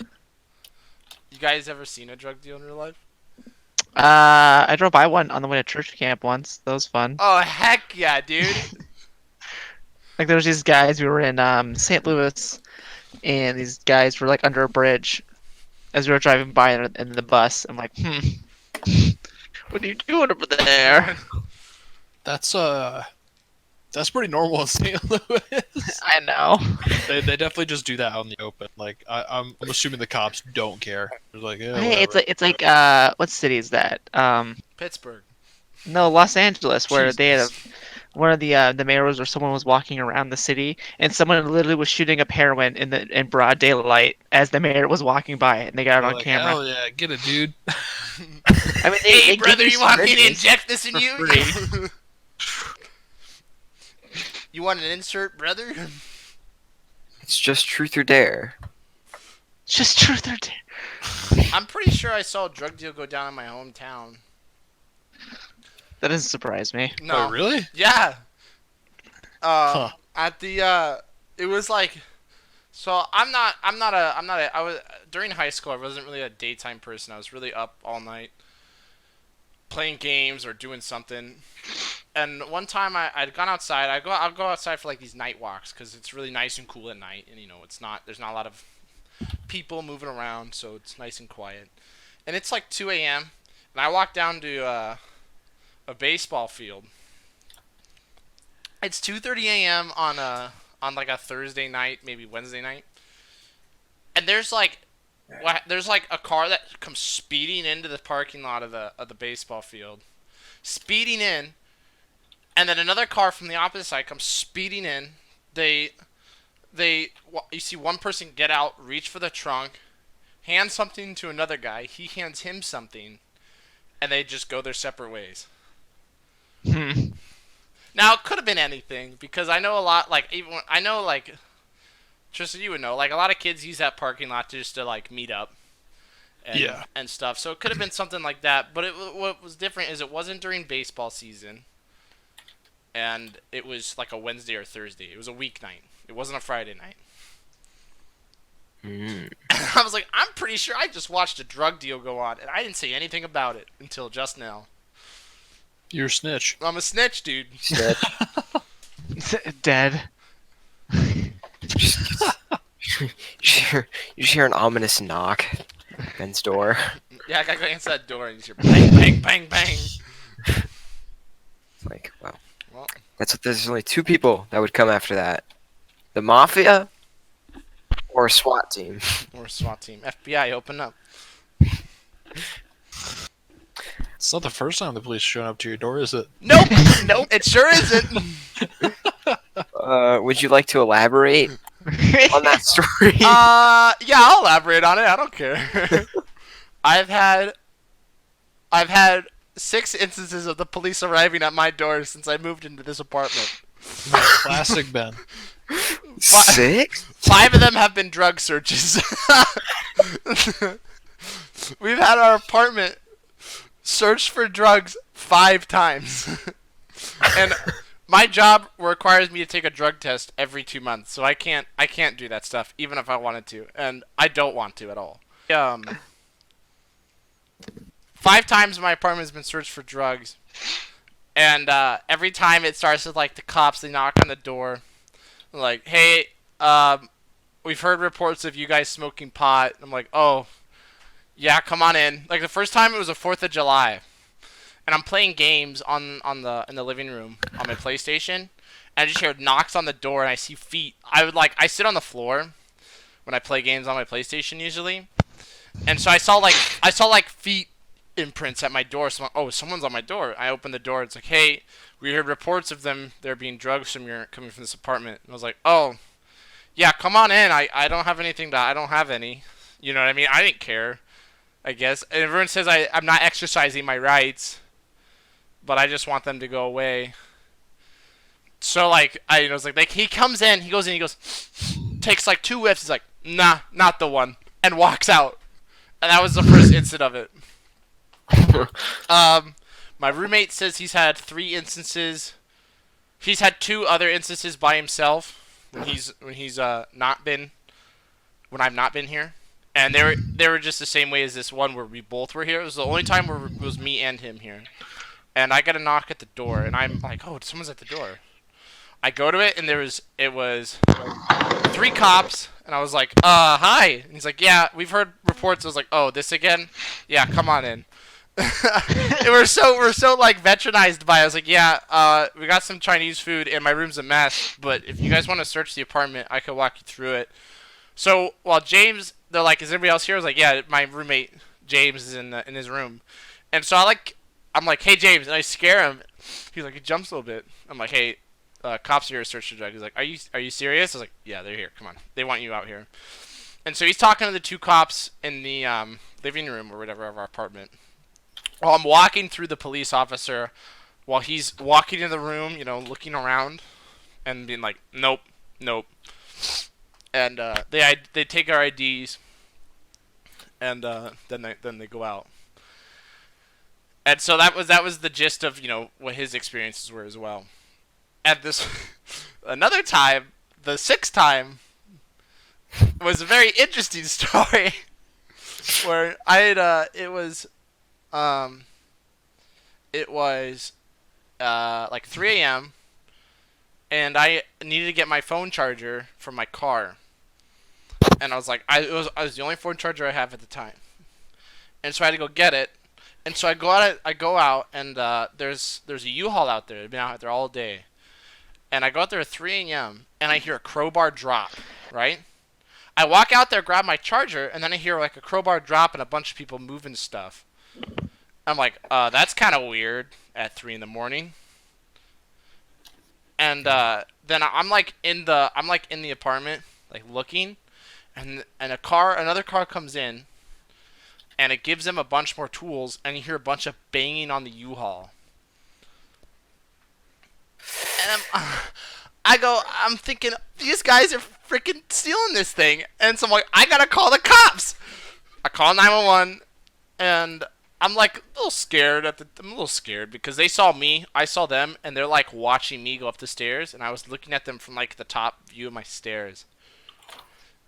You guys ever seen a drug deal in real life? I drove by one on the way to church camp once. That was fun. Oh heck yeah, dude. Like there was these guys. We were in St. Louis, and these guys were like under a bridge as we were driving by in the bus. I'm like, what are you doing over there? That's pretty normal in St. Louis. I know. they definitely just do that out in the open. Like I'm assuming the cops don't care. They're like, yeah, Hey, whatever. it's like what city is that? Pittsburgh. No, Los Angeles, where they had Jesus. one of the mayors or someone was walking around the city, and someone literally was shooting up heroin in broad daylight as the mayor was walking by, and they got it They're on like, camera. hell yeah, get it, dude. I mean, Hey they brother, give you want me to syringes inject this in for you? free. You want an insert, brother? It's just truth or dare. Just truth or dare. I'm pretty sure I saw a drug deal go down in my hometown. That doesn't surprise me. No. Oh, really? Yeah. Huh. At the it was like, so I was during high school. I wasn't really a daytime person. I was really up all night, playing games or doing something. And one time I'd gone outside. I'll go outside for like these night walks because it's really nice and cool at night, and there's not a lot of people moving around, so it's nice and quiet. And it's like 2 a.m. and I walk down to a baseball field. It's 2:30 a.m. on like a Thursday night, maybe Wednesday night, and there's like a car that comes speeding into the parking lot of the baseball field, speeding in, and then another car from the opposite side comes speeding in. You see one person get out, reach for the trunk, hand something to another guy. He hands him something, and they just go their separate ways. Hmm. Now it could have been anything because I know a lot. Like I know like Tristan, you would know. Like a lot of kids use that parking lot just to like meet up. Yeah. And stuff. So it could have been something like that. But what was different is it wasn't during baseball season. And it was like a Wednesday or Thursday. It was a weeknight. It wasn't a Friday night. Mm. I was like, I'm pretty sure I just watched a drug deal go on, and I didn't say anything about it until just now. You're a snitch. I'm a snitch, dude. Snitch. Dead. You just hear an ominous knock at Ben's door. Yeah, I gotta go answer that door, and you hear bang, bang, bang, bang. It's like, wow. Well, There's only two people that would come after that. The Mafia or a SWAT team. we're a SWAT team. FBI, open up. It's not the first time the police showing up to your door, is it? Nope, nope. It sure isn't. Would you like to elaborate on that story? Yeah, I'll elaborate on it. I don't care. I've had 6 instances of the police arriving at my door since I moved into this apartment. Classic Ben. 6? 5 of them have been drug searches. We've had our apartment searched for drugs 5 times. And my job requires me to take a drug test every 2 months, so I can't do that stuff even if I wanted to, and I don't want to at all. 5 times my apartment has been searched for drugs, and every time it starts with like the cops. They knock on the door, like, "Hey, we've heard reports of you guys smoking pot. I'm like, oh, yeah, come on in. Like the first time it was the 4th of July, and I'm playing games on the in the living room on my PlayStation, and I just hear knocks on the door, and I see feet. I sit on the floor when I play games on my PlayStation usually, and so I saw like feet imprints at my door. So I'm like, oh, someone's on my door. I open the door. It's like, hey, we heard reports of them there being drugs coming from this apartment. And I was like, oh, yeah, come on in. I don't have anything I don't have any. You know what I mean? I didn't care, I guess. And everyone says I'm not exercising my rights, but I just want them to go away. So like I was like he comes in, he goes in, he goes takes like 2 whiffs. He's like, nah, not the one, and walks out. And that was the first instant of it. My roommate says he's had 3 instances. He's had 2 other instances by himself when he's not been when I've not been here, and they were just the same way as this one where we both were here. It was the only time where it was me and him here, and I got a knock at the door, and I'm like, oh, someone's at the door. I go to it, and it was 3 cops, and I was like, hi. And he's like, yeah, we've heard reports. I was like, oh, this again? Yeah, come on in. we're so like veterinized by it. I was like, yeah, we got some Chinese food and my room's a mess, but if you guys want to search the apartment, I could walk you through it. So while James, they're like, is anybody else here? I was like, yeah, my roommate James is in his room, and so I'm like, hey James, and I scare him. He's like, he jumps a little bit. I'm like, hey, cops are here to search the drug. He's like, are you serious? I was like, yeah, they're here. Come on, they want you out here. And so he's talking to the 2 cops in the living room or whatever of our apartment. While I'm walking through the police officer, while he's walking in the room, looking around, and being like, nope, nope. And they take our IDs, and then they go out. And so that was the gist of what his experiences were as well. And this another time, the 6th time, was a very interesting story, where I had it was like 3 a.m. and I needed to get my phone charger from my car, and I was like, I was the only phone charger I have at the time, and so I had to go get it, and so I go out, and there's a U-Haul out there. I've been out there all day, and I go out there at 3 a.m. and I hear a crowbar drop, right? I walk out there, grab my charger, and then I hear like a crowbar drop and a bunch of people moving stuff. I'm like, that's kind of weird at 3 in the morning. And then I'm like in the apartment, like looking, and another car comes in, and it gives them a bunch more tools, and you hear a bunch of banging on the U-Haul. And I'm thinking, these guys are freaking stealing this thing. And so I'm like, I gotta call the cops. I call 911, and I'm like a little scared I'm a little scared because they saw me, I saw them, and they're like watching me go up the stairs, and I was looking at them from like the top view of my stairs.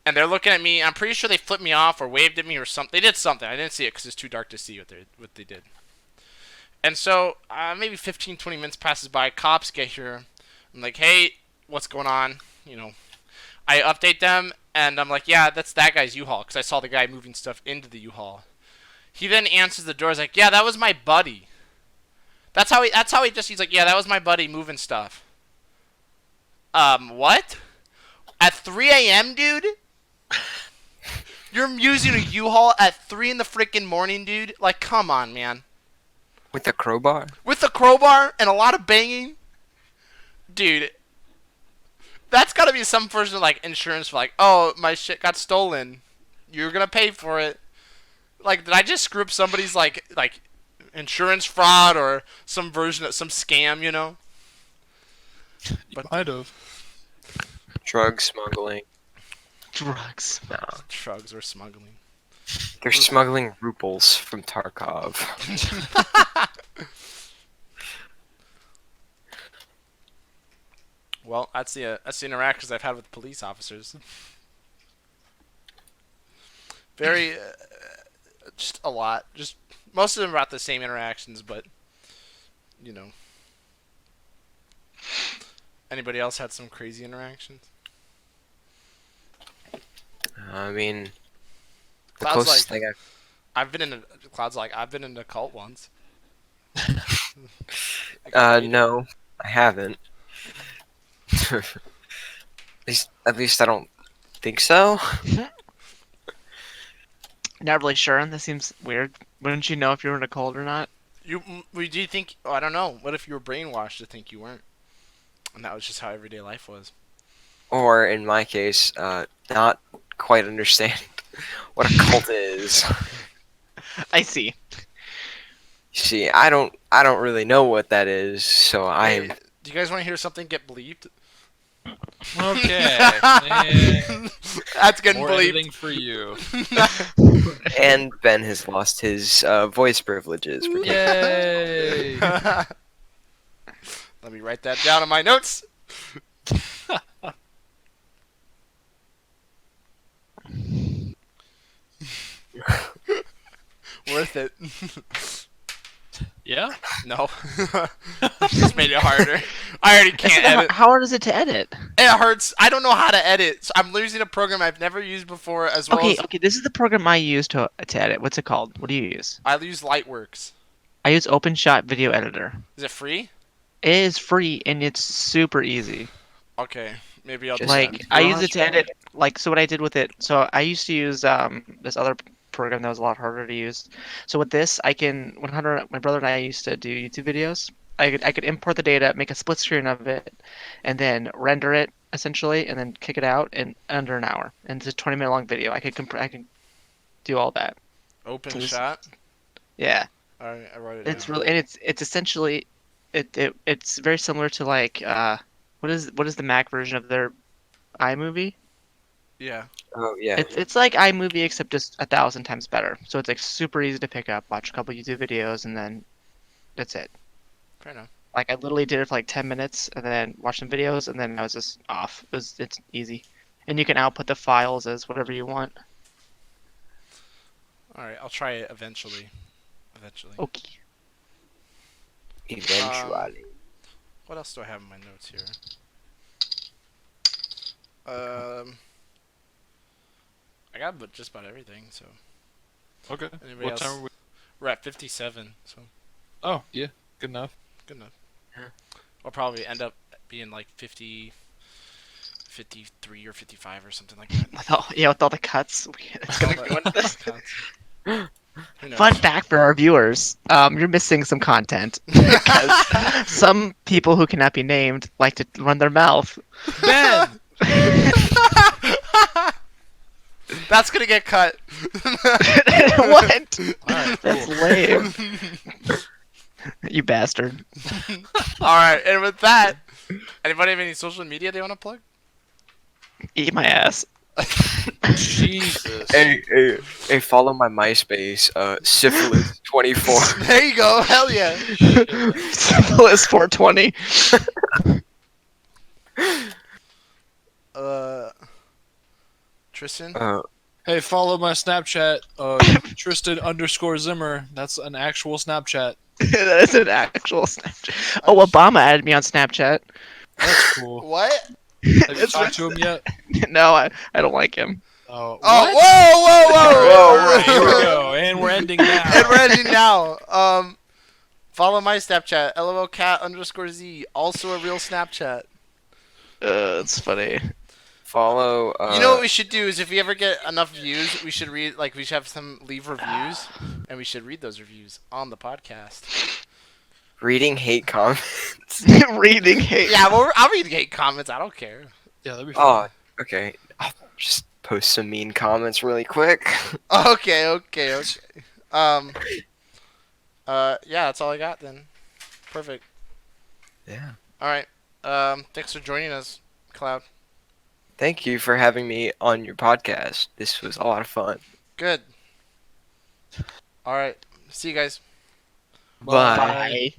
And they're looking at me. I'm pretty sure they flipped me off or waved at me or something. They did something. I didn't see it because it's too dark to see what they did. And so maybe 15, 20 minutes passes by. Cops get here. I'm like, hey, what's going on? I update them, and I'm like, yeah, that's that guy's U-Haul, because I saw the guy moving stuff into the U-Haul. He then answers the door. He's like, yeah, that was my buddy. He's like, yeah, that was my buddy moving stuff. What? At 3 a.m., dude? You're using a U-Haul at 3 in the freaking morning, dude? Like, come on, man. With the crowbar? With the crowbar and a lot of banging? Dude, that's gotta be some version of, like, insurance for, like, oh, my shit got stolen. You're gonna pay for it. Like, did I just screw up somebody's, like insurance fraud or some version of some scam, But might have. Drug smuggling. Drugs. No. Drugs or smuggling. They're smuggling ruples from Tarkov. Well, that's the interactions I've had with police officers. Very, just a lot. Just most of them about the same interactions, but Anybody else had some crazy interactions? I mean, the Cloud's like, closest thing I've been in a cult once. No, I haven't. At least I don't think so. Not really sure. That seems weird. Wouldn't you know if you were in a cult or not? Do you think? Oh, I don't know. What if you were brainwashed to think you weren't, and that was just how everyday life was? Or in my case, not quite understand what a cult is. I see. See, I don't really know what that is, so Hey, I'm do you guys want to hear something get bleeped? Okay. And That's getting more bleeped. editing for you. and Ben has lost his voice privileges. For Yay! Let me write that down in my notes. Worth it. Yeah. No. Just made it harder. I already can't edit. How hard is it to edit? It hurts. I don't know how to edit. So I'm using a program I've never used before, as well Okay, as okay. This is the program I use to edit. What's it called? What do you use? I use Lightworks. I use OpenShot Video Editor. Is it free? It is free and it's super easy. Okay, maybe I'll Just do Like that. I use it to edit. Like so, what I did with it. So I used to use this other program that was a lot harder to use. So with this, I can. When Hunter, my brother and I used to do YouTube videos. I could import the data, make a split screen of it, and then render it essentially, and then kick it out in under an hour. And it's a 20-minute long video. I could do all that. Open Just- shot. Yeah. All right, I wrote it It's down. really and it's essentially it's very similar to like what is the Mac version of their iMovie? Yeah. oh yeah, It's like iMovie except just 1,000 times better. So it's like super easy to pick up, watch a couple YouTube videos, and then that's it. Fair enough. Like I literally did it for like 10 minutes, and then watched some videos, and then I was just off. It's easy, and you can output the files as whatever you want. All right, I'll try it eventually. Eventually. Okay. eventually. What else do I have in my notes here? I got just about everything. So Okay. anybody What else? time are we? We're at 57, so Oh, yeah. Good enough. good enough. Yeah. I'll probably end up being like 50, 53 or 55 or something like that. With all the cuts, it's gonna go into this. Who knows? Fun fact for our viewers: you're missing some content because some people who cannot be named like to run their mouth. Ben. That's gonna get cut. What? All right. That's Cool. lame. You bastard. All right, and with that, anybody have any social media they want to plug? Eat my ass. Jesus. Hey, follow my MySpace, syphilis24. There you go. Hell yeah. Syphilis 420. Tristan. Hey, follow my Snapchat. Tristan_Zimmer. That's an actual Snapchat. That is an actual Snapchat. Oh, Obama added me on Snapchat. That's cool. What? Have you It's talked to him yet? No, I don't like him. Oh. Oh, what? whoa. All right, here we go, and we're ending now. And we're ending now. Follow my Snapchat, LOLcat_Z, also a real Snapchat. It's funny. Follow. You know what we should do is if we ever get enough views, we should read we should have some leave reviews, and we should read those reviews on the podcast. reading hate comments. Reading hate. Yeah, well, I'll read hate comments. I don't care. Yeah, that'd be fun. Oh, okay. I'll just post some mean comments really quick. Okay. Yeah, that's all I got then. Perfect. Yeah. All right. Thanks for joining us, Cloud. Thank you for having me on your podcast. This was a lot of fun. Good. All right. See you guys. Bye. Bye.